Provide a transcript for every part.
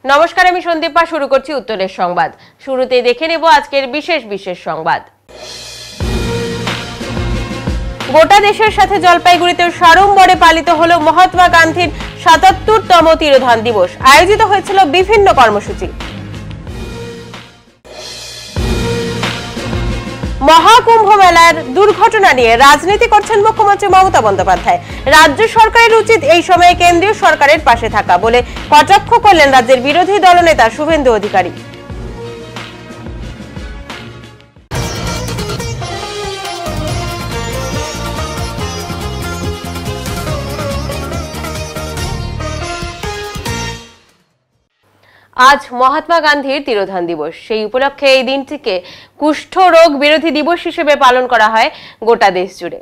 নমস্কার, আমি সন্দীপা। শুরু করছি উত্তরের সংবাদ। শুরুতেই দেখে নেব আজকের বিশেষ সংবাদ। গোটা দেশের সাথে জলপাইগুড়িতে সাড়ম্বরে পালিত হলো মহাত্মা গান্ধীর ৭৭তম তিরোধান দিবস। আয়োজিত হয়েছিল বিভিন্ন কর্মসূচি। মহাকুম্ভ মেলার দুর্ঘটনা নিয়ে রাজনীতি করছেন মুখ্যমন্ত্রী মমতা বন্দ্যোপাধ্যায়। রাজ্য সরকারের উচিত এই সময়ে কেন্দ্রীয় সরকারের পাশে থাকা বলে কটাক্ষ করলেন রাজ্যের বিরোধী দলনেতা শুভেন্দু অধিকারী। আজ মহাত্মা গান্ধীর তিরোধান দিবস। সেই উপলক্ষে এই দিনটিকে কুষ্ঠ রোগ বিরোধী দিবস হিসেবে পালন করা হয় গোটা দেশ জুড়ে।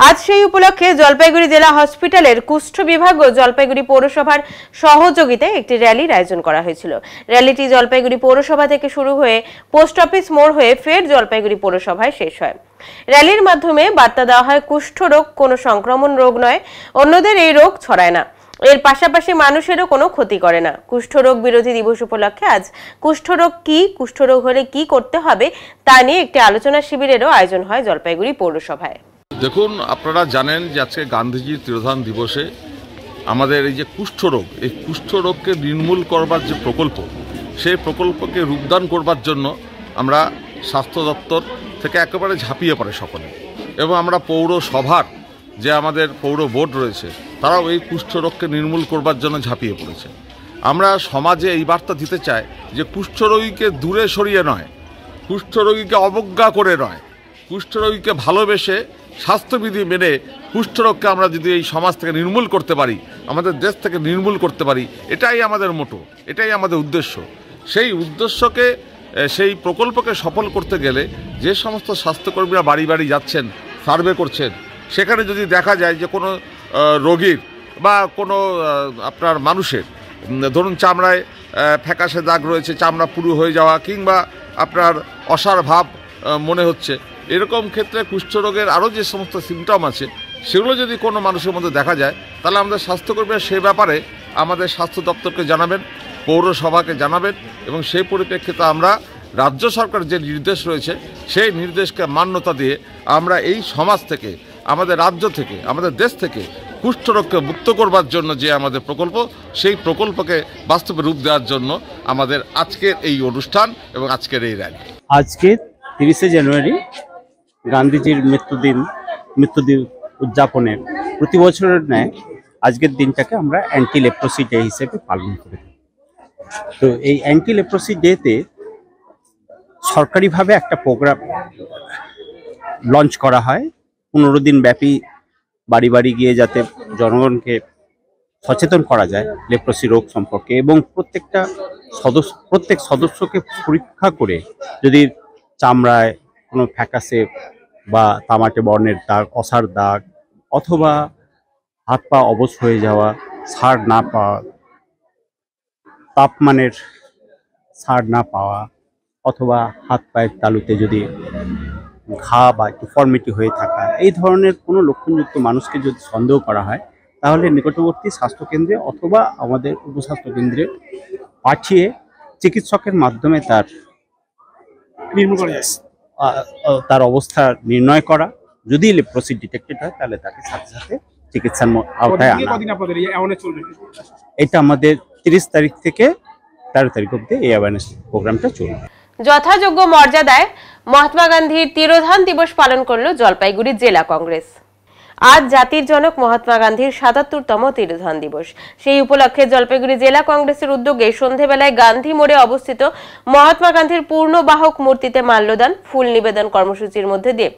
আজ সেই উপলক্ষে জলপাইগুড়ি জেলা হসপিটালের কুষ্ঠ বিভাগ ও জলপাইগুড়ি পৌরসভার সহযোগিতায় একটি র্যালির আয়োজন করা হয়েছিল। র্যালিটি জলপাইগুড়ি পৌরসভা থেকে শুরু হয়ে পোস্ট অফিস মোড় হয়ে ফের জলপাইগুড়ি পৌরসভায় শেষ হয়। র্যালির মাধ্যমে বার্তা দেওয়া হয় কুষ্ঠ রোগ কোনো সংক্রমণ রোগ নয়, অন্যদের এই রোগ ছড়ায় না, এর পাশাপাশি মানুষেরও কোনো ক্ষতি করে না। কুষ্ঠরোগ বিরোধী দিবস উপলক্ষে আজ কুষ্ঠরোগ কি, কুষ্ঠরোগ হলে কি করতে হবে তা নিয়ে একটি আলোচনা শিবিরেরও আয়োজন হয় জলপাইগুড়ি পৌরসভায়। দেখুন, আপনারা জানেন যে আজকে গান্ধীজির তিরোধান দিবসে আমাদের এই যে কুষ্ঠরোগ, এই কুষ্ঠরোগকে নির্মূল করবার যে প্রকল্প, সেই প্রকল্পকে রূপদান করবার জন্য আমরা স্বাস্থ্য দপ্তর থেকে একেবারে ঝাঁপিয়ে পড়ে সকলে, এবং আমরা পৌরসভার যে আমাদের পৌর বোর্ড রয়েছে তারাও এই কুষ্ঠরোগকে নির্মূল করবার জন্য ঝাঁপিয়ে পড়েছে। আমরা সমাজে এই বার্তা দিতে চাই যে কুষ্ঠরোগীকে দূরে সরিয়ে নয়, কুষ্ঠরোগীকে অবজ্ঞা করে নয়, কুষ্ঠরোগীকে ভালোবেসে স্বাস্থ্যবিধি মেনে কুষ্ঠরোগকে আমরা যদি এই সমাজ থেকে নির্মূল করতে পারি, আমাদের দেশ থেকে নির্মূল করতে পারি, এটাই আমাদের মোটো, এটাই আমাদের উদ্দেশ্য। সেই উদ্দেশ্যকে, সেই প্রকল্পকে সফল করতে গেলে যে সমস্ত স্বাস্থ্যকর্মীরা বাড়ি বাড়ি যাচ্ছেন, সার্ভে করছেন, সেখানে যদি দেখা যায় যে কোনো রোগীর বা কোনো আপনার মানুষের ধরুন চামড়ায় ফ্যাকাশে দাগ রয়েছে, চামড়া পুরু হয়ে যাওয়া, কিংবা আপনার অসার ভাব মনে হচ্ছে, এরকম ক্ষেত্রে কুষ্ঠরোগের আরও যে সমস্ত সিমটম আছে সেগুলো যদি কোনো মানুষের মধ্যে দেখা যায়, তাহলে আমাদের স্বাস্থ্যকর্মীরা সে ব্যাপারে আমাদের স্বাস্থ্য দপ্তরকে জানাবেন, পৌরসভাকে জানাবেন, এবং সেই পরিপ্রেক্ষিতে আমরা রাজ্য সরকার যে নির্দেশ রয়েছে সেই নির্দেশকে মান্যতা দিয়ে আমরা এই সমাজ থেকে, আমাদের রাজ্য থেকে, আমাদের দেশ থেকে কুষ্ঠরোগকে মুক্ত করবার জন্য যে আমাদের প্রকল্প, সেই প্রকল্পকে বাস্তবে রূপ দেওয়ার জন্য আমাদের আজকের এই অনুষ্ঠান এবং আজকের এই র্যালি। আজকে 30শে জানুয়ারি গান্ধীজির মৃত্যুদিন উদযাপনের প্রতি বছরের ন্যায় আজকের দিনটাকে আমরা অ্যান্টি লেপ্রোসি ডে হিসেবে পালন করি। তো এই অ্যান্টি লেপ্রোসি ডেতে সরকারিভাবে একটা প্রোগ্রাম লঞ্চ করা হয় 15 দিন ব্যাপী, বাড়ি বাড়ি গিয়ে যাতে জনগণকে সচেতন করা যায় লেপ্রোসি রোগ সম্পর্কে, এবং প্রত্যেক সদস্যকে পরীক্ষা করে যদি চামড়ায় কোনো ফ্যাকাসে বা তামাটে বর্ণের দাগ, অসার দাগ, অথবা হাত পা অবশ হয়ে যাওয়া, সার না পাওয়া, তাপমানের সার না পাওয়া, অথবা হাত পায়ের তালুতে যদি ঘা বা ডিফর্মিটি হয়ে থাকা, এই ধরনের কোনো লক্ষণযুক্ত মানুষকে যদি সন্দেহ করা হয়, তাহলে নিকটবর্তী স্বাস্থ্যকেন্দ্রে অথবা আমাদের উপস্বাস্থ্যকেন্দ্রে পাঠিয়ে চিকিৎসকের মাধ্যমে তার অবস্থা নির্ণয় করা। যদি লেপ্রোসি ডিটেক্টেড হয় তাহলে তাকে সাথে সাথে চিকিৎসার আওতায় আনা। এটা আমাদের 30 তারিখ থেকে 13 তারিখ অবধি এই অ্যাওয়ারনেস প্রোগ্রামটা চলবে। যথাযোগ্য মর্যাদায় মহাত্মা গান্ধীর তিরোধান দিবস পালন করল জলপাইগুড়ি জেলা কংগ্রেস। আজ জাতির জনক মহাত্মা গান্ধীর ৭৭তম তিরোধান দিবস। সেই উপলক্ষে জলপাইগুড়ি জেলা কংগ্রেসের উদ্যোগে সন্ধেবেলায় গান্ধী মোড়ে অবস্থিত মহাত্মা গান্ধীর পূর্ণবাহক মূর্তিতে মাল্যদান, ফুল নিবেদন কর্মসূচির মধ্যে দিয়ে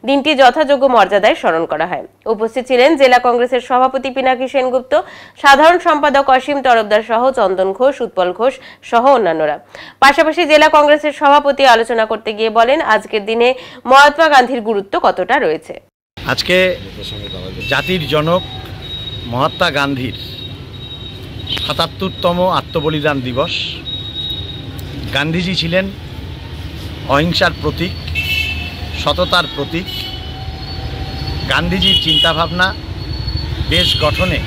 দিনটি যথাযোগ্য মর্যাদায় স্মরণ করা হয়। উপস্থিত ছিলেন জেলা কংগ্রেসের সভাপতি পিনাকি সেনগুপ্ত, সাধারণ সম্পাদক অসীম তরফদার সহ চন্দন ঘোষ, উৎপল ঘোষ সহ অন্যান্যরা। পাশাপাশি জেলা কংগ্রেসের সভাপতি আলোচনা করতে গিয়ে বলেন, আজকের দিনে মহাত্মা গান্ধীর গুরুত্ব কতটা রয়েছে। আজকে জাতির জনক মহাত্মা গান্ধীর ৭৭তম আত্মবলিদান দিবস। গান্ধীজি ছিলেন অহিংসার প্রতীক, সততার প্রতীক। গান্ধীজির চিন্তাভাবনা দেশ গঠনে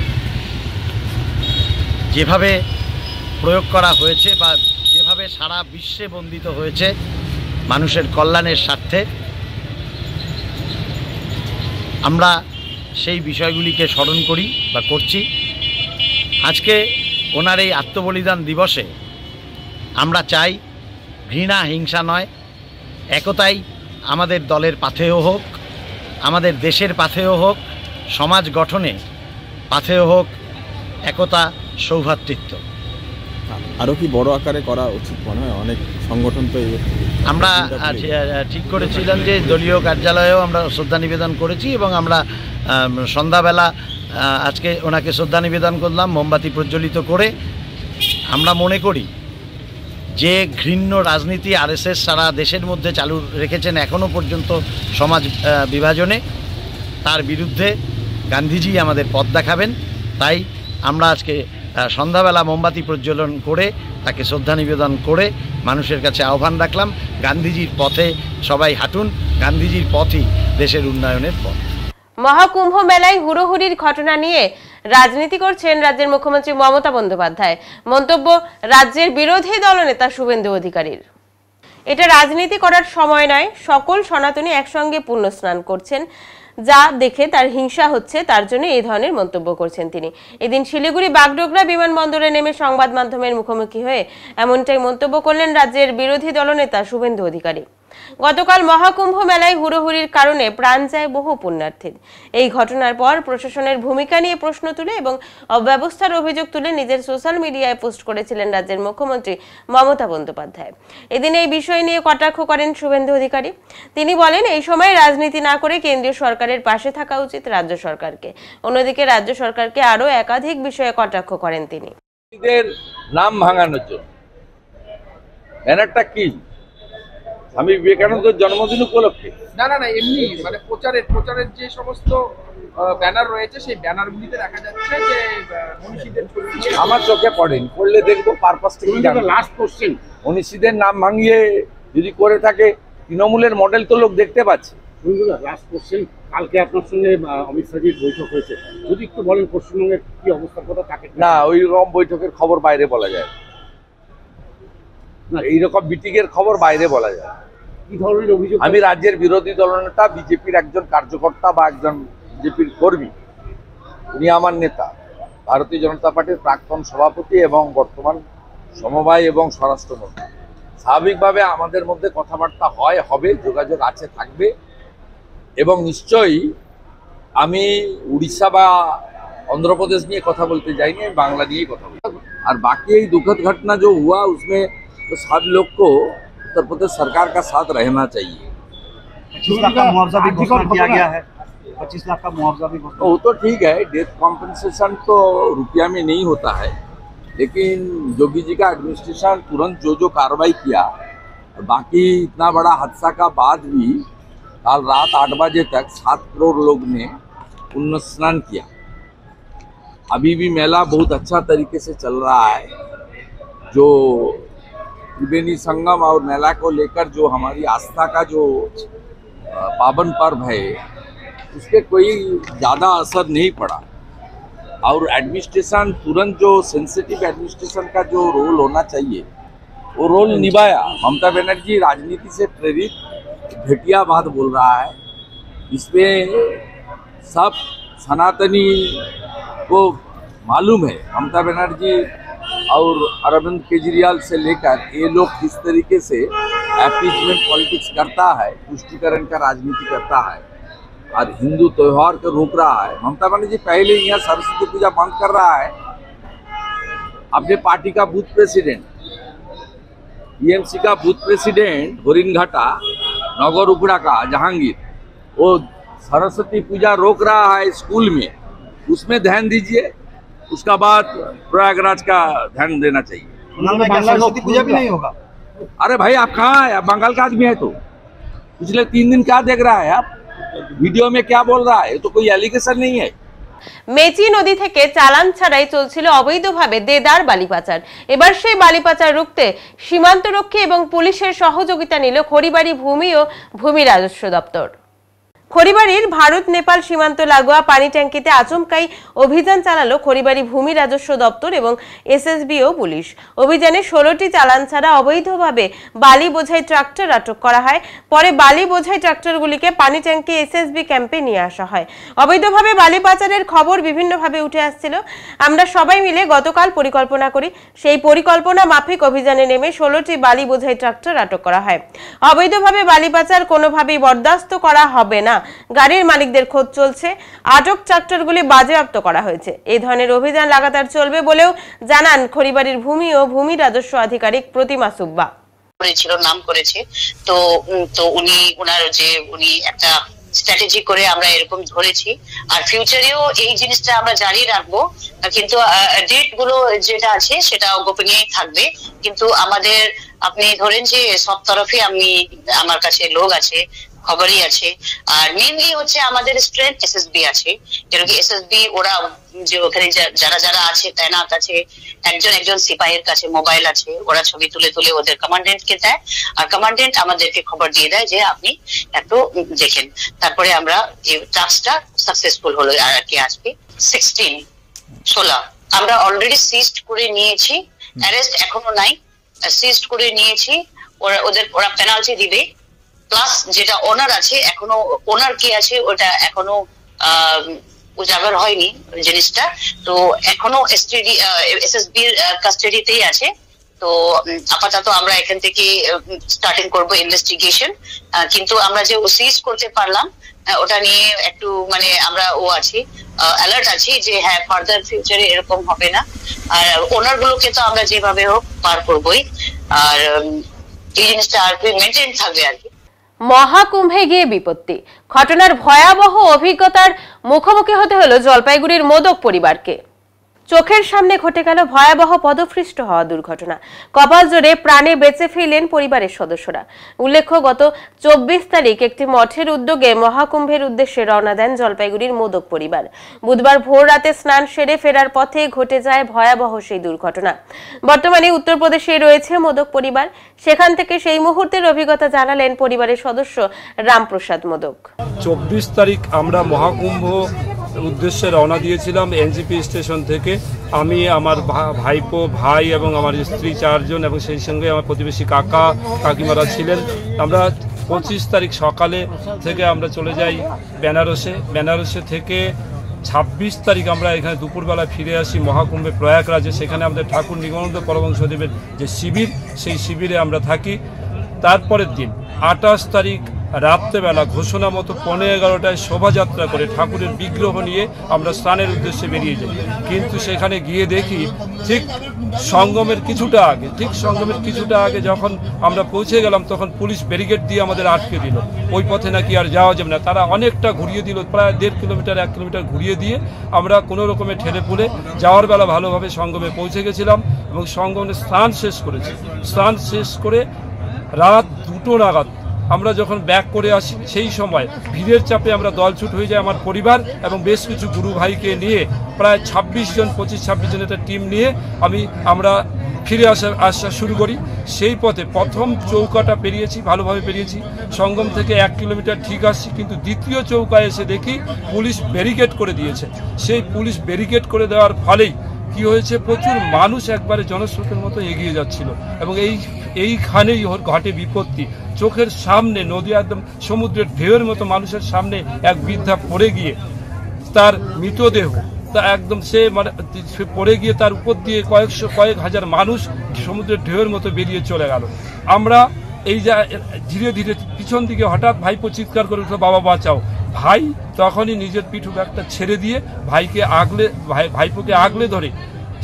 যেভাবে প্রয়োগ করা হয়েছে বা যেভাবে সারা বিশ্বে বন্দিত হয়েছে মানুষের কল্যাণের স্বার্থে, আমরা সেই বিষয়গুলিকে স্মরণ করি বা করছি। আজকে ওনার এই আত্মবলিদান দিবসে আমরা চাই ঘৃণা হিংসা নয়, একতাই আমাদের দলের পাথেয় হোক, আমাদের দেশের পাথেয় হোক, সমাজ গঠনে পাথেয় হোক একতা, সৌভ্রাতৃত্ব। আরও কি বড় আকারে করা উচিত মনে হয়? অনেক সংগঠন তো আমরা ঠিক করেছিলাম যে দলীয় কার্যালয়েও আমরা শ্রদ্ধা নিবেদন করেছি এবং আমরা সন্ধ্যাবেলা আজকে ওনাকে শ্রদ্ধা নিবেদন করলাম মোমবাতি প্রজ্বলিত করে। আমরা মনে করি যে ঘৃণ্য রাজনীতি আরএসএস সারা দেশের মধ্যে চালু রেখেছেন এখনও পর্যন্ত সমাজ বিভাজনে, তার বিরুদ্ধে গান্ধীজি আমাদের পথ দেখাবেন। তাই আমরা আজকে সন্ধ্যাবেলা মোমবাতি প্রজ্বলন করে তাকে শ্রদ্ধা নিবেদন করে মানুষের কাছে আহ্বান রাখলাম, গান্ধীজির পথে সবাই হাঁটুন, গান্ধীজির পথই দেশের উন্নয়নের পথ। মহাকুম্ভ মেলায় হুড়োহুড়ির ঘটনা নিয়ে রাজনীতি করছেন রাজ্যের মুখ্যমন্ত্রী মমতা বন্দ্যোপাধ্যায়। মন্তব্য রাজ্যের বিরোধী দলনেতা শুভেন্দু অধিকারীর। এটা রাজনীতি করার সময় নয়, সকল সনাতনী একসঙ্গে পুণ্য স্নান করছেন, যা দেখে তার হিংসা হচ্ছে, তার জন্য এই ধরনের মন্তব্য করছেন তিনি। এদিন শিলিগুড়ি বাগডোগরা বিমানবন্দরে নেমে সংবাদ মাধ্যমের মুখোমুখি হয়ে এমনটাই মন্তব্য করলেন রাজ্যের বিরোধী দলনেতা শুভেন্দু অধিকারী। গতকাল মহাকুম্ভ মেলায় হুড়োহুড়ির কারণে প্রাণ যায় বহু পুণ্যার্থীর। এই ঘটনার পর প্রশাসনের ভূমিকা নিয়ে প্রশ্ন তুলে এবং অব্যবস্থার অভিযোগ তুলে নিজের সোশ্যাল মিডিয়ায় পোস্ট করেছিলেন রাজ্যের মুখ্যমন্ত্রী মমতা বন্দ্যোপাধ্যায়। এদিন এই বিষয় নিয়ে কটাক্ষ করেন শুভেন্দু অধিকারী। তিনি বলেন, এই সময় রাজনীতি না করে কেন্দ্রীয় সরকারের পাশে থাকা উচিত রাজ্য সরকারকে। অন্যদিকে রাজ্য সরকারকে আরও একাধিক বিষয়ে কটাক্ষ করেন তিনি। নাম ভাঙানোর জন্য ব্যানারটা কি স্বামী বিবেকানন্দের জন্মদিন উপলক্ষে? না না না, এমনি মানে প্রচারের যে সমস্ত ব্যানার রয়েছে সেই ব্যানারগুলিতে দেখা যাচ্ছে যে মনীষীদের ছবি। আমার চোখে পড়েনি, পড়লে দেখবো পারপাসটা কি। লাস্ট কোশ্চেন, মনীষীদের নাম ভাঙিয়ে যদি করে থাকে তৃণমূলের মডেল তো লোক দেখতে পাচ্ছে। লাস্ট কোশ্চেন, কালকে আপনার সঙ্গে অমিত শাহজির বৈঠক হয়েছে, যদি একটু বলেন পশ্চিমবঙ্গের কি অবস্থার কথা থাকে? না, ওই রকম বৈঠকের খবর বাইরে বলা যায় না, এইরকম মিটিংয়ের খবর বাইরে বলা যায়। কি ধরনের অভিযোগ? আমি রাজ্যের বিরোধী দলনেতা, বিজেপির একজন কার্যকর্তা বা একজন বিজেপির কর্মী, উনি আমার নেতা, ভারতীয় জনতা পার্টির প্রাক্তন সভাপতি এবং বর্তমান সমবায় এবং স্বরাষ্ট্রমন্ত্রী। স্বাভাবিকভাবে আমাদের মধ্যে কথাবার্তা হয়, হবে, যোগাযোগ আছে, থাকবে এবং নিশ্চয়ই আমি উড়িষ্যা বা অন্ধ্রপ্রদেশ নিয়ে কথা বলতে যাইনি, আমি बांग्ला নিয়েই কথা বলি। আর বাকি এই দুঃখद घटना जो हुआ उसमें तो सब लोग को उत्तर प्रदेश सरकार का साथ रहना चाहिए। 25 लाख का मुआवजा भी घोषणा किया गया है, 25 लाख का मुआवजा भी घोषणा। वो तो ठीक है, डेथ कॉम्पेंसेशन तो रुपया में नहीं होता है, लेकिन योगी जी का एडमिनिस्ट्रेशन तुरंत जो कार्रवाई किया, बाकी इतना बड़ा हादसा का बाद भी कल रात 8 बजे तक 7 करोड़ लोग ने पुण्य स्नान किया। अभी भी मेला बहुत अच्छा तरीके से चल रहा है। जो त्रिवेणी संगम और मेला को लेकर जो हमारी आस्था का जो पावन पर्व है, उस पर कोई ज़्यादा असर नहीं पड़ा और एडमिनिस्ट्रेशन तुरंत जो सेंसिटिव एडमिनिस्ट्रेशन का जो रोल होना चाहिए वो रोल निभाया। ममता बनर्जी राजनीति से प्रेरित घटिया बात बोल रहा है, इसमें सब सनातनी को मालूम है। ममता बनर्जी और अरविंद केजरीवाल से लेकर ये लोग किस तरीके से अपीजमेंट पॉलिटिक्स करता है, पुष्टिकरण का राजनीति करता है और हिंदू त्योहार को रोक रहा है। ममता बनर्जी पहले यहाँ सरस्वती पूजा बंद कर रहा है। अपने पार्टी का बूथ प्रेसिडेंट, टीएमसी का बूथ प्रेसिडेंट होरिनघाटा नगर उपड़ा का जहांगीर, वो सरस्वती पूजा रोक रहा है स्कूल में, उसमें ध्यान दीजिए। उसका बाद प्रयागराज का ध्यान देना चाहिए। सरस्वती पूजा भी नहीं होगा। अरे भाई आप कहाँ है? आप बंगाल का आदमी है तो पिछले 3 दिन क्या देख रहा है? आप वीडियो में क्या बोल रहा है? तो कोई एलिगेशन नहीं है। মেচি নদী থেকে চালান ছাড়াই চলছিল অবৈধভাবে দেদার বালি পাচার। এবার সেই বালি পাচার রুখতে সীমান্তরক্ষী এবং পুলিশের সহযোগিতা নিল খড়িবাড়ি ভূমি ও ভূমি রাজস্ব দপ্তর। খড়িবাড়ির ভারত নেপাল সীমান্ত লাগোয়া পানি ট্যাঙ্কিতে আচমকাই অভিযান চালালো খড়িবাড়ি ভূমি রাজস্ব দপ্তর এবং এসএসবি ও পুলিশ। অভিযানে 16টি চালান ছাড়া অবৈধভাবে বালি বোঝাই ট্রাক্টর আটক করা হয়। পরে বালি বোঝাই ট্রাক্টরগুলিকে পানি ট্যাঙ্কি এসএসবি ক্যাম্পে নিয়ে আসা হয়। অবৈধভাবে বালি পাচারের খবর বিভিন্নভাবে উঠে আসছিল। আমরা সবাই মিলে গতকাল পরিকল্পনা করি, সেই পরিকল্পনা মাফিক অভিযানে নেমে 16টি বালি বোঝাই ট্রাক্টর আটক করা হয়। অবৈধভাবে বালি পাচার কোনোভাবেই বরদাস্ত করা হবে না। গাড়ির মালিকদের খোঁজ চলছে, আটক ট্রাক্টরগুলি বাজেয়াপ্ত করা হয়েছে। এই ধরনের অভিযান লাগাতার চলবে বলেও জানান খড়িবাড়ির ভূমি ও ভূমি রাজস্ব আধিকারিক প্রতিমা সুব্বা। নাম করেছে তো উনি একটা স্ট্র্যাটেজি করে আমরা এরকম ধরেছি, আর ফিউচারেও এই জিনিসটা আমরা জারি রাখবো, কিন্তু ডেট গুলো যেটা আছে সেটা গোপনীয় থাকবে। কিন্তু আমাদের আপনি ধরেন যে সব তরফে আমার কাছে লোক আছে, খবরই আছে, আর মেইনলি হচ্ছে আমাদের স্ট্রেংথ এসএসবি আছে। যেরকম এসএসবি ওরা যে ওখানে যারা আছে তাইনাত আছে, একজন সিপাহীর কাছে মোবাইল আছে, ওরা ছবি তুলে ওদের কমান্ডেন্টকে দেয়, আর কমান্ডেন্ট আমাদেরকে খবর দিয়ে দেয় যে আপনি একটু দেখেন। তারপরে আমরা এই টাস্কটা সাকসেসফুল হলো। আর কি আজকে 16 আমরা অলরেডি সিজড করে নিয়েছি, অ্যারেস্ট এখনো নাই, সিজড করে নিয়েছি। ওরা পেনাল্টি দিবে, প্লাস যেটা ওনার আছে এখনো ওনার কি আছে ওটা এখনো উজাগর হয়নি জিনিসটা, তো এখনো এসএসবির কাস্টাডিতেই আছে। তো আপাতত আমরা এখান থেকে স্টার্টিং করব ইনভেস্টিগেশন, কিন্তু আমরা যে সিজ করতে পারলাম ওটা নিয়ে একটু আমরা আছি, অ্যালার্ট আছি যে হ্যাঁ ফার্দার ফিউচারে এরকম হবে না। আর ওনার গুলোকে তো আমরা যেভাবে হোক পার করবোই, আর এই জিনিসটা আর কি মেনটেন থাকবে আর কি। মহাকুম্ভে গিয়ে বিপত্তি, ঘটনার ভয়াবহ অভিজ্ঞতার মুখোমুখি হতে হলো জলপাইগুড়ির মোদক পরিবারকে। চোখের সামনে ঘটে গেল ভয়াবহ পদপৃষ্ট হওয়া দুর্ঘটনা। কপাল জোরে প্রাণে বেঁচে ফিরলেন পরিবারের সদস্যরা। উল্লেখ্য, গত 24 তারিখ একটি মঠের উদ্যোগে মহাকুম্ভের উদ্দেশ্যে রওনা দেন জলপাইগুড়ির মোদক পরিবার। বুধবার ভোর রাতে স্নান সেরে ফেরার পথে ঘটে যায় ভয়াবহ সেই দুর্ঘটনা। বর্তমানে উত্তরপ্রদেশে রয়েছে মোদক পরিবার, সেখান থেকে সেই মুহূর্তের অভিজ্ঞতা জানালেন পরিবারের সদস্য রামপ্রসাদ মোদক। 24 তারিখ আমরা মহাকুম্ভ উদ্দেশ্যে রওনা দিয়েছিলাম এনজিপি স্টেশন থেকে। আমি, আমার ভাইপো, ভাই এবং আমার স্ত্রী 4 জন, এবং সেই সঙ্গে আমার প্রতিবেশী কাকা কাকিমারা ছিলেন। আমরা 25 তারিখ সকালে থেকে আমরা চলে যাই বেনারসে থেকে 26 তারিখ আমরা এখানে দুপুরবেলা ফিরে আসি মহাকুম্ভে প্রয়াগরাজে। সেখানে আমাদের ঠাকুর নিগমানন্দ পরমহংসদেবের যে শিবির, সেই শিবিরে আমরা থাকি। তারপরের দিন 28 তারিখ রাত্রেবেলা ঘোষণা মতো 11:15টায় শোভাযাত্রা করে ঠাকুরের বিগ্রহ নিয়ে আমরা স্নানের উদ্দেশ্যে বেরিয়ে যাই। কিন্তু সেখানে গিয়ে দেখি ঠিক সঙ্গমের কিছুটা আগে যখন আমরা পৌঁছে গেলাম, তখন পুলিশ ব্যারিকেড দিয়ে আমাদের আটকে দিল। ওই পথে নাকি আর যাওয়া যাবে না। তারা অনেকটা ঘুরিয়ে দিল, প্রায় 1.5 কিলোমিটার 1 কিলোমিটার ঘুরিয়ে দিয়ে আমরা কোনো রকমে ঠেলে পুলে যাওয়ার বেলা ভালোভাবে সঙ্গমে পৌঁছে গেছিলাম এবং সঙ্গমে স্নান শেষ করেছি। স্নান শেষ করে রাত 2টো নাগাদ আমরা যখন ব্যাক করে আসি, সেই সময় ভিড়ের চাপে আমরা দলছুট হয়ে যাই। আমার পরিবার এবং বেশ কিছু গুরু ভাইকে নিয়ে প্রায় 25-26 জন একটা টিম নিয়ে আমরা ফিরে আসা শুরু করি। সেই পথে প্রথম চৌকাটা ভালোভাবে পেরিয়েছি। সঙ্গম থেকে 1 কিলোমিটার ঠিক আসছি, কিন্তু দ্বিতীয় চৌকায় এসে দেখি পুলিশ ব্যারিকেড করে দিয়েছে। সেই পুলিশ ব্যারিকেড করে দেওয়ার ফলেই কি হয়েছে, প্রচুর মানুষ একবারে জনস্রোতের মতো এগিয়ে যাচ্ছিল এবং এইখানেই ঘটে বিপত্তি। চোখের সামনে নদী, একদম সমুদ্রের ঢেউয়ের মতো মানুষের সামনে এক বৃদ্ধা পড়ে গিয়ে তার মৃতদেহ একদম সে পড়ে গিয়ে তার উপর দিয়ে কয়েক হাজার মানুষ সমুদ্রের ঢেউয়ের মতো বেরিয়ে চলে গেল। আমরা এই যে ধীরে ধীরে পিছন দিকে হঠাৎ ভাইপো চিৎকার করে উঠলো, বাবা বাঁচাও। ভাই তখনই নিজের পিঠু ব্যাগটা ছেড়ে দিয়ে ভাইপোকে আগলে ধরে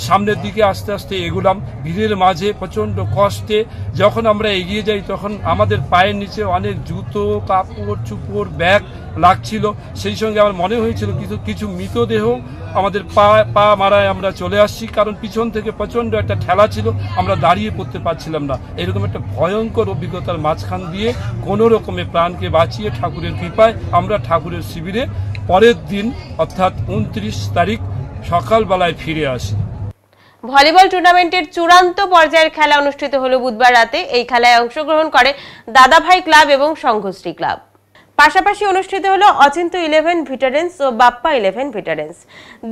সামনের দিকে আস্তে আস্তে এগুলাম। ভিড়ের মাঝে প্রচন্ড কষ্টে যখন আমরা এগিয়ে যাই, তখন আমাদের পায়ের নিচে অনেক জুতো, কাপড় চুপড়, ব্যাগ লাগছিল। সেই সঙ্গে আমার মনে হয়েছিল কিছু মৃতদেহ আমাদের পা মারায় আমরা চলে আসছি, কারণ পিছন থেকে প্রচন্ড একটা ঠেলা ছিল, আমরা দাঁড়িয়ে পড়তে পারছিলাম না। এরকম একটা ভয়ঙ্কর অভিজ্ঞতার মাঝখান দিয়ে কোনো রকমে প্রাণকে বাঁচিয়ে ঠাকুরের কৃপায় আমরা ঠাকুরের শিবিরে পরের দিন অর্থাৎ 29 তারিখ সকালবেলায় ফিরে আসি। ভলিবল টুর্নামেন্টের চূড়ান্ত পর্যায়ের খেলা অনুষ্ঠিত হলো বুধবার রাতে। এই খেলায় অংশগ্রহণ করে দাদাভাই ক্লাব এবং সংঘশ্রী ক্লাব। পাশাপাশি অনুষ্ঠিত হলো অচিন্ত 11 ভেটারেন্স ও বাপ্পা 11 ভেটারেন্স।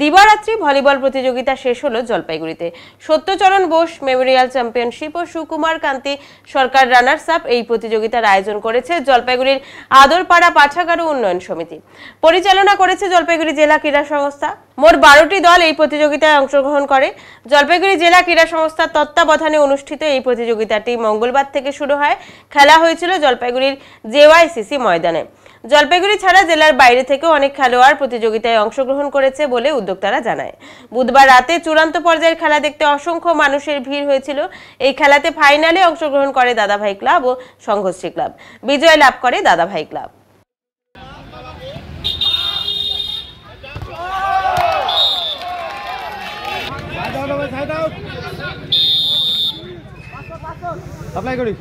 দিবারাত্রি ভলিবল প্রতিযোগিতা শেষ হলো জলপাইগুড়িতে। সত্যচরণ বোস মেমোরিয়াল চ্যাম্পিয়নশিপ ও সুকুমার কান্তি সরকার রানার্স আপ এই প্রতিযোগিতার আয়োজন করেছে জলপাইগুড়ির আদরপাড়া পাঠাগার উন্নয়ন সমিতি। পরিচালনা করেছে জলপাইগুড়ি জেলা ক্রীড়া সংস্থা। মোট 12টি দল এই প্রতিযোগিতায় অংশগ্রহণ করে। জলপাইগুড়ি জেলা ক্রীড়া সংস্থার তত্ত্বাবধানে অনুষ্ঠিত এই প্রতিযোগিতাটি মঙ্গলবার থেকে শুরু হয়। খেলা হয়েছিল জলপাইগুড়ির জেওয়াইসিসি ময়দানে। জলপাইগুড়ি ছাড়া জেলার বাইরে থেকে অনেক খেলোয়াড় প্রতিযোগিতায় অংশগ্রহণ করেছে বলে উদ্যোক্তারা জানায়। বুধবার রাতে চূড়ান্ত পর্যায়ের খেলা দেখতে অসংখ্য মানুষের ভিড় হয়েছিল। এই খেলাতে ফাইনালে অংশগ্রহণ করে দাদাভাই ক্লাব ও সংঘশ্রী ক্লাব। বিজয় লাভ করে দাদাভাই ক্লাব। অ্যাপ্লাই করি।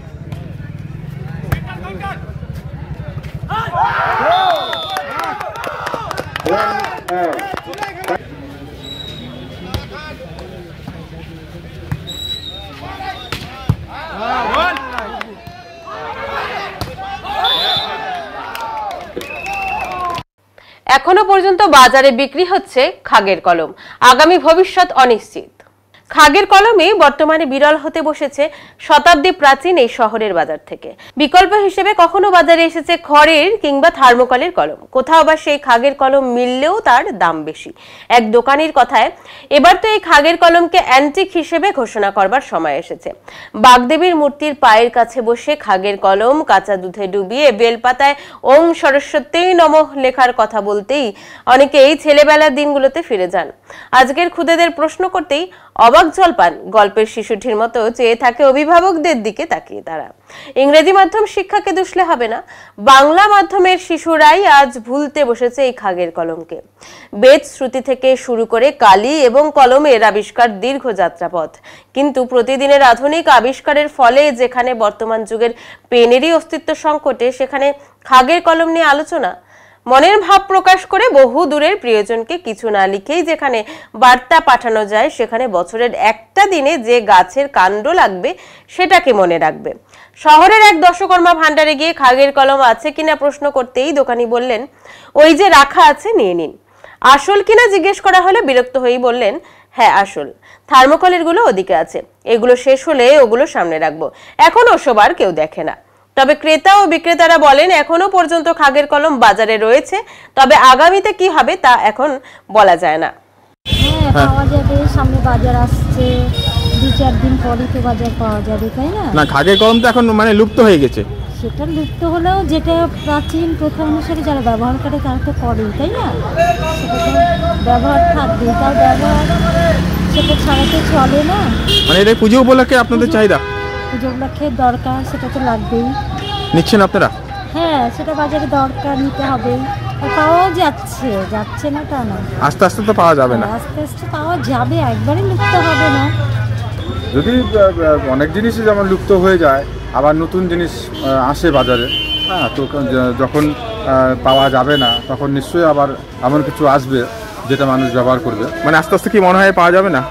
এখনো পর্যন্ত বাজারে বিক্রি হচ্ছে খাগের কলম। আগামী ভবিষ্যৎ অনিশ্চিত। খাগের কলমই বর্তমানে বিরল হতে বসেছে শতাব্দী প্রাচীন এই শহরের বাজার থেকে। বিকল্প হিসেবে কখনো বাজারে এসেছে খড়ের কিংবা থার্মোকলের কলম, কোথাও বা সেই খাগের কলম মিললেও তার দাম বেশি। এক দোকানির কথায়, এবার তো এই খাগের কলমকে অ্যান্টিক হিসেবে ঘোষণা করবার সময় এসেছে। বাগদেবীর মূর্তির পায়ের কাছে বসে খাগের কলম কাঁচা দুধে ডুবিয়ে বেলপাতায় ওং সরস্বতী নমঃ লেখার কথা বলতেই অনেকেই ছেলেবেলার দিনগুলোতে ফিরে যান। আজকের খুদেদের প্রশ্ন করতেই অবাক জলপান গল্পের শিশুটির মতো চেয়ে থাকে অভিভাবকদের দিকে তাকিয়ে তারা। ইংরেজি মাধ্যম শিক্ষাকে দুষলে হবে না, বাংলা মাধ্যমের শিশুরাই আজ ভুলতে বসেছে এই খাগের কলমকে। বেদ শ্রুতি থেকে শুরু করে কালি এবং কলমের আবিষ্কার দীর্ঘ যাত্রাপথ, কিন্তু প্রতিদিনের আধুনিক আবিষ্কারের ফলে যেখানে বর্তমান যুগের পেনেরই অস্তিত্ব সংকটে, সেখানে খাগের কলম নিয়ে আলোচনা। মনের ভাব প্রকাশ করে বহু দূরের প্রিয়জনকে কিছু না লিখেই যেখানে বার্তা পাঠানো যায়, সেখানে বছরের একটা দিনে যে গাছের কাণ্ড লাগবে সেটাকে মনে রাখবে। শহরের এক দশকর্মা ভান্ডারে গিয়ে খাগের কলম আছে কিনা প্রশ্ন করতেই দোকানি বললেন, ওই যে রাখা আছে নিয়ে নিন। আসল কিনা জিজ্ঞেস করা হলে বিরক্ত হয়েই বললেন, হ্যাঁ আসল। থার্মোকলের গুলো ওদিকে আছে, এগুলো শেষ হলে ওগুলো সামনে রাখবো, এখন ওসব আর কেউ দেখে না। তবে ক্রেতা ও বিক্রেতারা বলেন, এখনো পর্যন্ত খাগের কলম বাজারে রয়েছে, তবে আগামীতে কি হবে তা এখন বলা যায় না। হ্যাঁ, পাওয়া যাবে, সামনে বাজার আসছে, 2-4 দিন পরই তো বাজার পাওয়া যাবে, তাই না? না, খাগের কলম তো এখন মানে লুপ্ত হয়ে গেছে। সেটা লুপ্ত হলেও যেটা প্রাচীন প্রথা অনুসারে যারা ব্যবহার করে তারা তো করে, তাই না? সেটা তো ব্যবহার থাকবে, তার ব্যবহার সেটা ছাড়া তো চলে না। মানে এটা পুজো উপলক্ষে আপনাদের চাহিদা? পুজো উপলক্ষে দরকার, সেটা তো লাগবেই। নিচ্ছেন আপনারা? হ্যাঁ, সেটা বাজারে দরকার, নিতে হবে। পাওয়াও যাচ্ছে না তা না, আস্তে আস্তে তো পাওয়া যাবে না। আস্তে আস্তে পাওয়া যাবে, একবারে লুপ্ত হবে না। যদি অনেক জিনিসই যেমন লুপ্ত হয়ে যায়, আবার নতুন জিনিস আসে বাজারে, হ্যাঁ, তো যখন পাওয়া যাবে না তখন নিশ্চয়ই আবার এমন কিছু আসবে যেটা মানুষ ব্যবহার করবে। মানে আস্তে আস্তে কি মনে হয় পাওয়া যাবে না?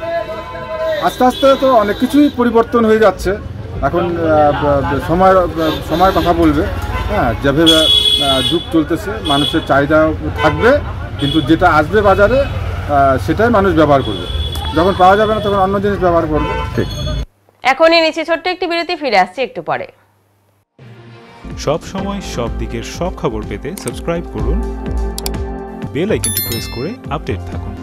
আস্তে আস্তে তো অনেক কিছুই পরিবর্তন হয়ে যাচ্ছে। এখন সময় কথা বলবে। হ্যাঁ, যেভাবে যুগ চলতেছে মানুষের চাহিদা থাকবে, কিন্তু যেটা আসবে বাজারে সেটাই মানুষ ব্যবহার করবে। যখন পাওয়া যাবে না তখন অন্য জিনিস ব্যবহার করবে। ঠিক। এখনই নিচে ছোট্ট একটি বিরতি, ফিরে আসছি একটু পরে। সব সময় সব দিকের সব খবর পেতে সাবস্ক্রাইব করুন, বেল আইকনটি প্রেস করে আপডেট থাকুন।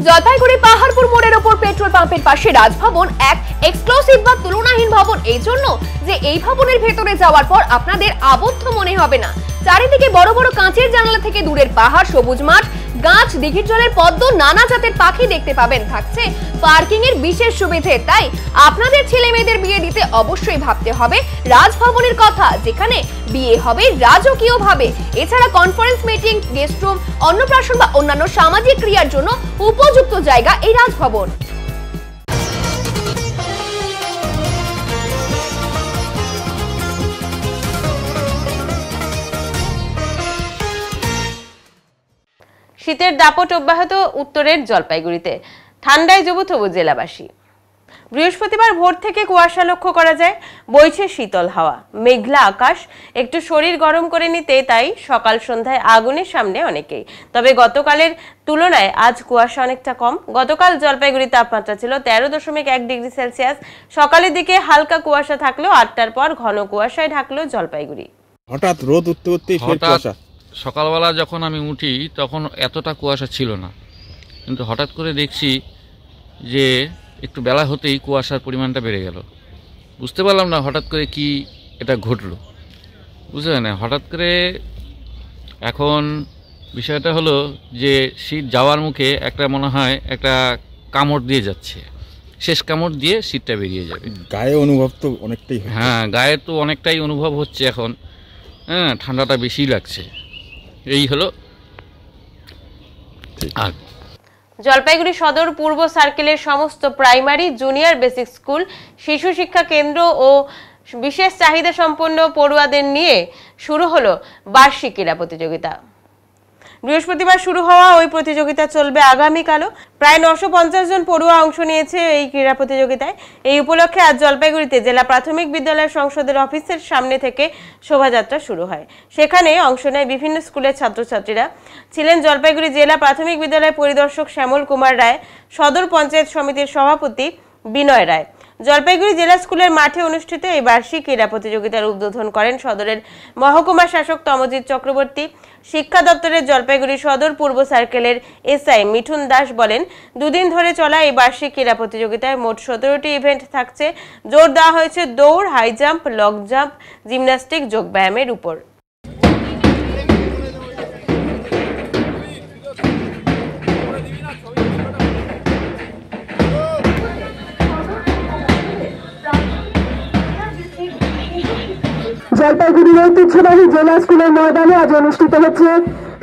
জলপাইগুড়ি পাহাড়পুর মোড়ের ওপর পেট্রোল পাম্পের পাশে রাজভবন এক এক্সক্লুসিভ বা তুলনাহীন ভবন, এই জন্য যে এই ভবনের ভেতরে যাওয়ার পর আপনাদের আবদ্ধ মনে হবে না। চারিদিকে বড় বড় কাঁচের জানালা থেকে দূরের পাহাড়, সবুজ মাঠ, গাছ, দিঘির জলের পদ্ম, নানা জাতের পাখি দেখতে পাবেন। থাকছে পার্কিং এর বিশেষ সুবিধে। তাই আপনাদের ছেলে মেয়েদের বিয়ে দিতে অবশ্যই ভাবতে হবে রাজভবনের কথা, যেখানে বিয়ে হবে রাজকীয় ভাবে। এছাড়া কনফারেন্স, মিটিং, গেস্ট রুম, অন্নপ্রাশন বা অন্যান্য সামাজিক ক্রিয়ার জন্য উপযুক্ত জায়গা এই রাজভবন। শীতের দাপট অব্যাহত উত্তরের জলপাইগুড়িতে, ঠান্ডায় জবুথবু জেলাবাসী। বৃহস্পতিবার ভোর থেকে কুয়াশা লক্ষ্য করা যায়, বইছে শীতল হাওয়া, মেঘলা আকাশ একটু শরীর গরম করে নিতে, তাই সকাল সন্ধ্যায় আগুনের সামনে অনেকেই। তবে গতকালের তুলনায় আজ কুয়াশা অনেকটা কম। গতকাল জলপাইগুড়ির তাপমাত্রা ছিল 13.1 ডিগ্রি সেলসিয়াস। সকালের দিকে হালকা কুয়াশা থাকলেও 8টার পর ঘন কুয়াশায় ঢাকলো জলপাইগুড়ি। হঠাৎ রোদ উঠতে উঠতেই ফের কুয়াশা। সকালবেলা যখন আমি উঠি তখন এতটা কুয়াশা ছিল না, কিন্তু হঠাৎ করে দেখছি যে একটু বেলা হতেই কুয়াশার পরিমাণটা বেড়ে গেল। বুঝতে পারলাম না হঠাৎ করে কি এটা ঘটলো, বুঝলেন না। হঠাৎ করে এখন বিষয়টা হলো যে শীত যাওয়ার মুখে একটা মনে হয় একটা কামড় দিয়ে যাচ্ছে, শেষ কামড় দিয়ে শীতটা বেরিয়ে যাবে। গায়ে অনুভব তো অনেকটাই, হ্যাঁ গায়ে তো অনেকটাই অনুভব হচ্ছে এখন। হ্যাঁ, ঠান্ডাটা বেশি লাগছে, এই হলো। আর জলপাইগুড়ি সদর পূর্ব সার্কেলের সমস্ত প্রাইমারি, জুনিয়র বেসিক স্কুল, শিশু শিক্ষা কেন্দ্র ও বিশেষ চাহিদা সম্পন্ন পড়ুয়াদের নিয়ে শুরু হলো বার্ষিক ক্রীড়া প্রতিযোগিতা। বৃহস্পতিবার শুরু হওয়া ওই প্রতিযোগিতা চলবে আগামীকালও। প্রায় 950 জন পড়ুয়া অংশ নিয়েছে এই ক্রীড়া প্রতিযোগিতায়। এই উপলক্ষে আজ জলপাইগুড়িতে জেলা প্রাথমিক বিদ্যালয় সংসদের অফিসের সামনে থেকে শোভাযাত্রা শুরু হয়। সেখানে অংশ নেয় বিভিন্ন স্কুলের ছাত্রছাত্রীরা। ছিলেন জলপাইগুড়ি জেলা প্রাথমিক বিদ্যালয় পরিদর্শক শ্যামল কুমার রায়, সদর পঞ্চায়েত সমিতির সভাপতি বিনয় রায়। জলপাইগুড়ি জেলা স্কুলের মাঠে অনুষ্ঠিত এই বার্ষিক ক্রীড়া প্রতিযোগিতার উদ্বোধন করেন সদরের মহকুমা শাসক তমজিৎ চক্রবর্তী। শিক্ষা দপ্তরের জলপাইগুড়ি সদর পূর্ব সার্কেলের এসআই মিঠুন দাস বলেন, দুদিন ধরে চলা এই বার্ষিক ক্রীড়া প্রতিযোগিতায় মোট 17টি ইভেন্ট থাকছে। জোর দেওয়া হয়েছে দৌড়, high jump, long jump, gymnastic, যোগব্যায়ামের উপর। জলপাইগুড়ির ঐতিহ্যবাহী জেলা স্কুলের ময়দানে আজ অনুষ্ঠিত হচ্ছে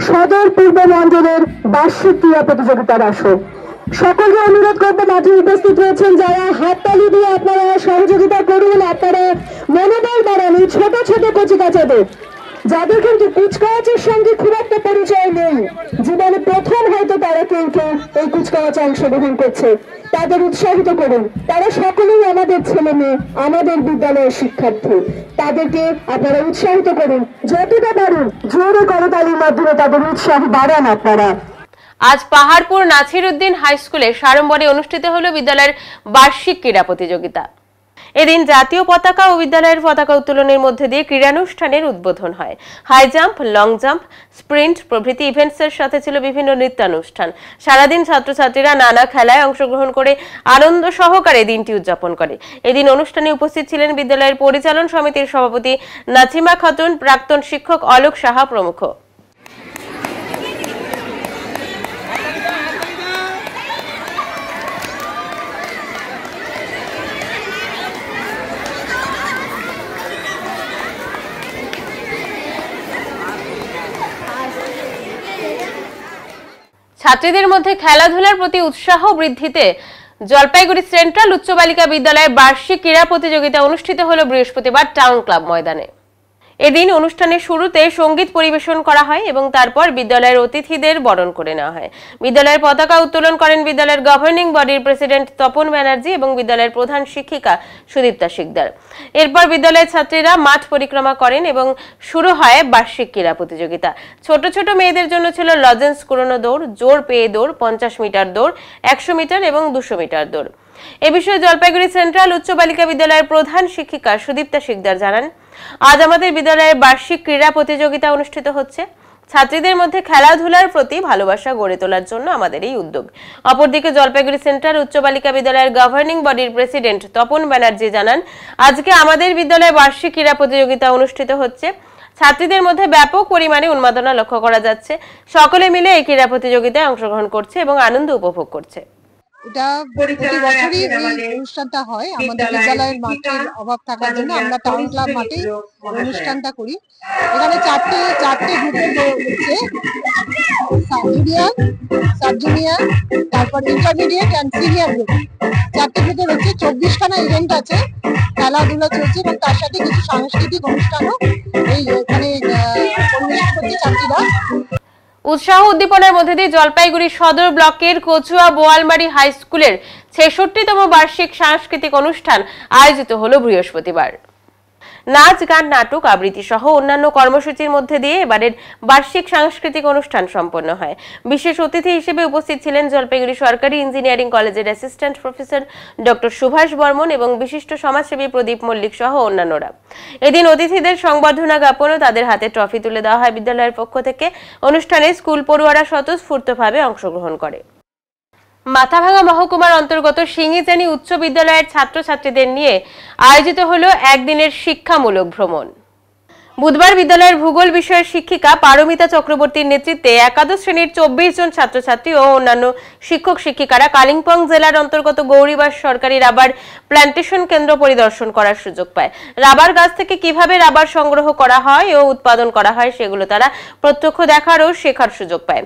সদর পূর্ব মণ্ডলের বার্ষিক ক্রীড়া প্রতিযোগিতার আসর। সকলকে অনুরোধ করতে মাঠে উপস্থিত রয়েছেন যারা, হাততালি দিয়ে আপনারা সহযোগিতা করুন। আপনারা মনোবল বাড়ান ছোট ছোট কচিকাচাদের, যাদের কিন্তু কুচকাওয়াজের সঙ্গে খুব একটা পরিচয় নেই, জীবনে প্রথম হয়তো তারা কেউ কেউ এই কুচকাওয়াজে অংশগ্রহণ করছে, তাদের উৎসাহিত করুন। তারা সকলেই আমাদের ছেলে মেয়ে, আমাদের বিদ্যালয়ের শিক্ষার্থী, তাদেরকে আপনারা উৎসাহিত করুন, যতটা পারুন জোরে করতালির মাধ্যমে তাদের উৎসাহ বাড়ান আপনারা। আজ পাহাড়পুর নাছিরউদ্দিন হাই স্কুলে সাড়ম্বরে অনুষ্ঠিত হলো বিদ্যালয়ের বার্ষিক ক্রীড়া প্রতিযোগিতা। এদিন জাতীয় পতাকা ও বিদ্যালয়ের পতাকা উত্তোলনের মধ্যে দিয়ে ক্রীড়ানুষ্ঠানের উদ্বোধন হয়। High jump, long jump, sprint প্রভৃতি ইভেন্টসের সাথে ছিল বিভিন্ন নৃত্যানুষ্ঠান। সারাদিন ছাত্রছাত্রীরা নানা খেলায় অংশগ্রহণ করে আনন্দ সহকারে দিনটি উদযাপন করে। এদিন অনুষ্ঠানে উপস্থিত ছিলেন বিদ্যালয়ের পরিচালন সমিতির সভাপতি নাচিমা খাতুন, প্রাক্তন শিক্ষক অলোক সাহা প্রমুখ। ছাত্রীদের মধ্যে খেলাধুলার প্রতি উৎসাহ বৃদ্ধিতে জলপাইগুড়ি সেন্ট্রাল উচ্চ বালিকা বিদ্যালয়ের বার্ষিক ক্রীড়া প্রতিযোগিতা অনুষ্ঠিত হলো বৃহস্পতিবার টাউন ক্লাব ময়দানে। এদিন অনুষ্ঠানের শুরুতে সঙ্গীত পরিবেশন করা হয় এবং তারপর বিদ্যালয়ের অতিথিদের বরণ করে নেওয়া হয়। বিদ্যালয়ের পতাকা উত্তোলন করেন বিদ্যালয়ের গভর্নিং বডির প্রেসিডেন্ট তপন ব্যানার্জি এবং বিদ্যালয়ের প্রধান শিক্ষিকা সুদীপ্তা শিকদার। এরপর বিদ্যালয়ের ছাত্রীরা মাঠ পরিক্রমা করেন এবং শুরু হয় বার্ষিক ক্রীড়া প্রতিযোগিতা। ছোট ছোট মেয়েদের জন্য ছিল লজেন্স কুড়ানো দৌড়, জোর পেয়ে দৌড়, 50 মিটার দৌড়, 100 মিটার এবং 200 মিটার দৌড়। এ বিষয়ে জলপাইগুড়ি সেন্ট্রাল উচ্চ বালিকা বিদ্যালয়ের প্রধান শিক্ষিকা সুদীপ্তা শিকদার জানান, আজ আমাদের বিদ্যালয়ের বার্ষিক ক্রীড়া প্রতিযোগিতা অনুষ্ঠিত হচ্ছে। ছাত্রীদের মধ্যে খেলাধুলার প্রতি ভালোবাসা গড়ে তোলার জন্য আমাদের এই উদ্যোগ। অপরদিকে জলপাইগুড়ি সেন্ট্রাল উচ্চ বালিকা বিদ্যালয়ের গভর্নিং বডির প্রেসিডেন্ট তপন ব্যানার্জি জানান, আজকে আমাদের বিদ্যালয়ে বার্ষিক ক্রীড়া প্রতিযোগিতা অনুষ্ঠিত হচ্ছে। ছাত্রীদের মধ্যে ব্যাপক পরিমাণে উন্মাদনা লক্ষ্য করা যাচ্ছে। সকলে মিলে এই ক্রীড়া প্রতিযোগিতায় অংশগ্রহণ করছে এবং আনন্দ উপভোগ করছে। এটা প্রতি বছরই এই অনুষ্ঠানটা হয়। আমাদের বিদ্যালয়ের মাঠের অভাব থাকার জন্য আমরা টাউন ক্লাব মাঠেই অনুষ্ঠানটা করি। এখানে চারটে গ্রুপে হচ্ছে, জুনিয়র, সাব জুনিয়র, তারপর ইন্টারমিডিয়েট অ্যান্ড সিনিয়র গ্রুপ। চারটে গ্রুপে হচ্ছে 24খানা ইভেন্ট আছে, খেলাধুলা চলছে এবং তার সাথে কিছু সাংস্কৃতিক অনুষ্ঠানও এই এখানে পরিবেশন করছে ছাত্রীরা। উৎসাহ উদ্দীপনার মধ্যে দিয়ে জলপাইগুড়ি সদর ব্লকের কচুয়া বোয়ালমারি হাই স্কুলের ৬৬তম বার্ষিক সাংস্কৃতিক অনুষ্ঠান আয়োজিত হলো বৃহস্পতিবার। নাচ, গান, নাটক, আবৃত্তি সহ অন্যান্য কর্মসূচির মধ্যে দিয়ে এবারের বার্ষিক সাংস্কৃতিক অনুষ্ঠান সম্পন্ন হয়। বিশেষ অতিথি হিসেবে উপস্থিত ছিলেন জলপাইগুড়ি সরকারি ইঞ্জিনিয়ারিং কলেজের assistant professor doctor Subhash Barman এবং বিশিষ্ট সমাজসেবী প্রদীপ মল্লিক সহ অন্যান্যরা। এদিন অতিথিদের সংবর্ধনা জ্ঞাপন ও তাদের হাতে ট্রফি তুলে দেওয়া হয় বিদ্যালয়ের পক্ষ থেকে। অনুষ্ঠানে স্কুল পড়ুয়ারা স্বতঃস্ফূর্তভাবে অংশগ্রহণ করে। মাথাভাঙা মহকুমার অন্তর্গত সিঙ্গিজানি উচ্চ বিদ্যালয়ের ছাত্রছাত্রীদের নিয়ে আয়োজিত হলো একদিনের শিক্ষামূলক ভ্রমণ। বুধবার বিদ্যালয়ের ভূগোল বিষয়ের শিক্ষিকা পারমিতা চক্রবর্তীর নেতৃত্বে একাদশ শ্রেণীর ২৪ জন ছাত্রছাত্রী ও অন্যান্য শিক্ষক শিক্ষিকারা কালিম্পং জেলার অন্তর্গত গৌরীবাস সরকারি রাবার প্ল্যান্টেশন কেন্দ্র পরিদর্শন করার সুযোগ পায়। রাবার গাছ থেকে কিভাবে রাবার সংগ্রহ করা হয় ও উৎপাদন করা হয় সেগুলো তারা প্রত্যক্ষ দেখার ও শেখার সুযোগ পায়।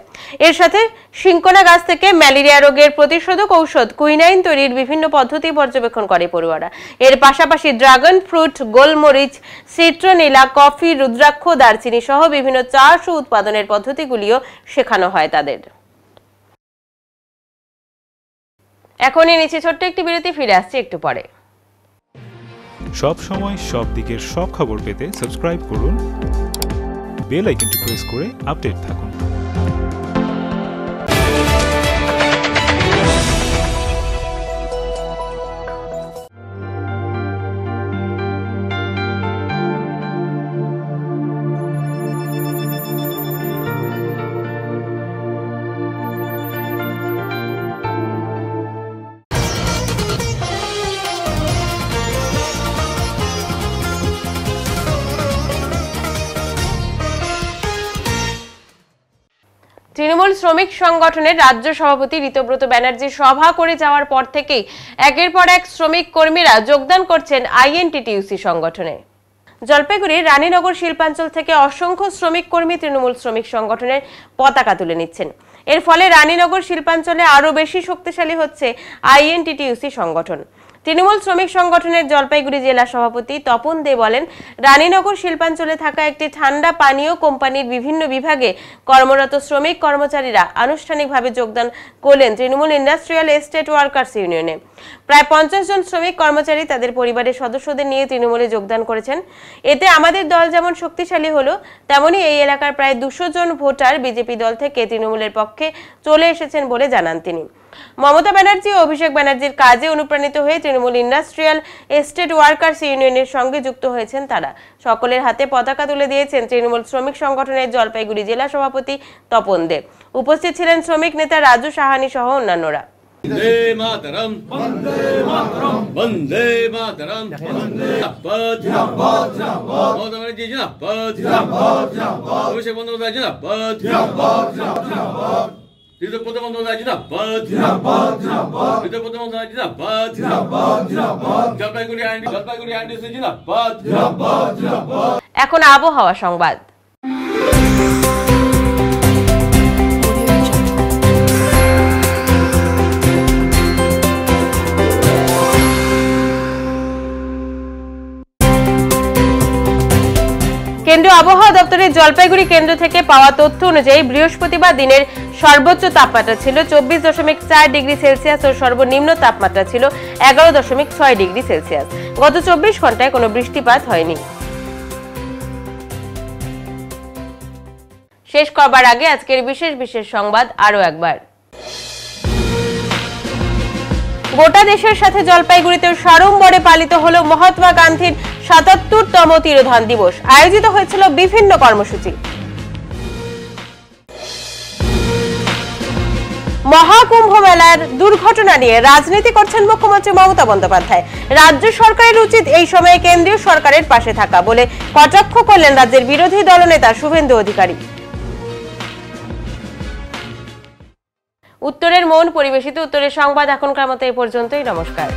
এর সাথে শিংকোনা গাছ থেকে ম্যালেরিয়া রোগের প্রতিষেধক ঔষধ কুইনাইন তৈরির বিভিন্ন পদ্ধতি পর্যবেক্ষণ করে পড়ুয়ারা। এর পাশাপাশি ড্রাগন ফ্রুট, গোলমরিচ, সিট্রোনিলা, কফি, রুদ্রাক্ষ, দারচিনি সহ বিভিন্ন চাষ ও উৎপাদনের পদ্ধতিগুলিও শেখানো হয় তাদের। এখনই নিচে ছোট্ট একটি বিরতি, ফিরে আসছি একটু পরে। সব সময় সব দিকের সব খবর পেতে সাবস্ক্রাইব করুন, বেল আইকনটি প্রেস করে আপডেট থাকুন। তৃণমূল শ্রমিক সংগঠনের রাজ্য সভাপতি ঋতব্রত ব্যানার্জি সভা করে যাওয়ার পর থেকেই একের পর এক শ্রমিক কর্মীরা যোগদান করছেন আইএনটিটিইউসি সংগঠনে। জলপাইগুড়ির রানীনগর শিল্পাঞ্চল থেকে অসংখ্য শ্রমিক কর্মী তৃণমূল শ্রমিক সংগঠনের পতাকা তুলে নিচ্ছেন। এর ফলে রানীনগর শিল্পাঞ্চলে আরো বেশি শক্তিশালী হচ্ছে আইএনটিটিইউসি সংগঠন। তৃণমূল শ্রমিক সংগঠনের জলপাইগুড়ি জেলা সভাপতি তপন দে বলেন, রানীনগর শিল্পাঞ্চলে থাকা একটি ঠান্ডা পানীয় কোম্পানির বিভিন্ন বিভাগে কর্মরত শ্রমিক কর্মচারীরা আনুষ্ঠানিকভাবে যোগদান করলেন তৃণমূল ইন্ডাস্ট্রিয়াল এস্টেট ওয়ার্কার্স ইউনিয়নে। প্রায় 50 জন শ্রমিক কর্মচারী তাদের পরিবারের সদস্যদের নিয়ে তৃণমূলে যোগদান করেছেন। এতে আমাদের দল যেমন শক্তিশালী হলো, তেমনি এই এলাকার প্রায় 200 জন ভোটার বিজেপি দল থেকে তৃণমূলের পক্ষে চলে এসেছেন বলে জানান তিনি। মমতা ব্যানার্জি ও অভিষেক ব্যানার্জির কাজে অনুপ্রাণিত হয়ে তৃণমূল ইন্ডাস্ট্রিয়াল এস্টেট ওয়ার্কার্স ইউনিয়নের সঙ্গে যুক্ত হয়েছেন তারা। সকলের হাতে পতাকা তুলে দিয়েছেন তৃণমূল শ্রমিক সংগঠনের জলপাইগুড়ি জেলা সভাপতি তপন দে। উপস্থিত ছিলেন শ্রমিক নেতা রাজু সাহানি সহ অন্যান্যরা। বন্দে মাতরম, বন্দে মাতরম, বন্দে মাতরম, বন্দে জিন্দাবাদ, জিন্দাবাদ, জিন্দাবাদ, মমতা ব্যানার্জি জিন্দাবাদ, জিন্দাবাদ, জিন্দাবাদ, অভিষেক বন্দ্যোপাধ্যায় জিন্দাবাদ, জিন্দাবাদ, জিন্দাবাদ, ঋতব্রত বন্দ্যোপাধ্যায় জিন্দাবাদ, জিন্দাবাদ, জিন্দাবাদ, ঋতব্রত বন্দ্যোপাধ্যায় জিন্দাবাদ, জিন্দাবাদ, জিন্দাবাদ, জলপাইগুড়ি আইএনটিটিইউসি জিন্দাবাদ, জিন্দাবাদ, জিন্দাবাদ। এখন আবহাওয়া সংবাদ। কেন্দ্রীয় আবহাওয়া দপ্তরের জলপাইগুড়ি কেন্দ্র থেকে পাওয়া তথ্য অনুযায়ী বৃহস্পতিবার দিনের সর্বোচ্চ তাপমাত্রা ছিল 24.4 ডিগ্রি সেলসিয়াস ও সর্বনিম্ন তাপমাত্রা ছিল 11.6 ডিগ্রি সেলসিয়াস। গত 24 ঘন্টায় কোনো বৃষ্টিপাত হয়নি। শেষ করবার আগে আজকের বিশেষ সংবাদ আরো একবার। গোটা দেশের সাথে জলপাইগুড়িতে সাড়ম্বরে পালিত হলো মহাত্মা গান্ধীর ৭৭তম তিরোধান দিবস। আয়োজিত হয়েছিল বিভিন্ন কর্মসূচি। মহাকুম্ভ মেলার দুর্ঘটনা নিয়ে রাজনীতি করছেন মুখ্যমন্ত্রী মমতা বন্দ্যোপাধ্যায়। রাজ্য সরকারের উচিত এই সময়ে কেন্দ্রীয় সরকারের পাশে থাকা বলে কটাক্ষ করলেন রাজ্যের বিরোধী দলনেতা শুভেন্দু অধিকারী। উত্তরের মন পরিবেশিত উত্তরের সংবাদ এখনকার মতো এই পর্যন্তই। নমস্কার।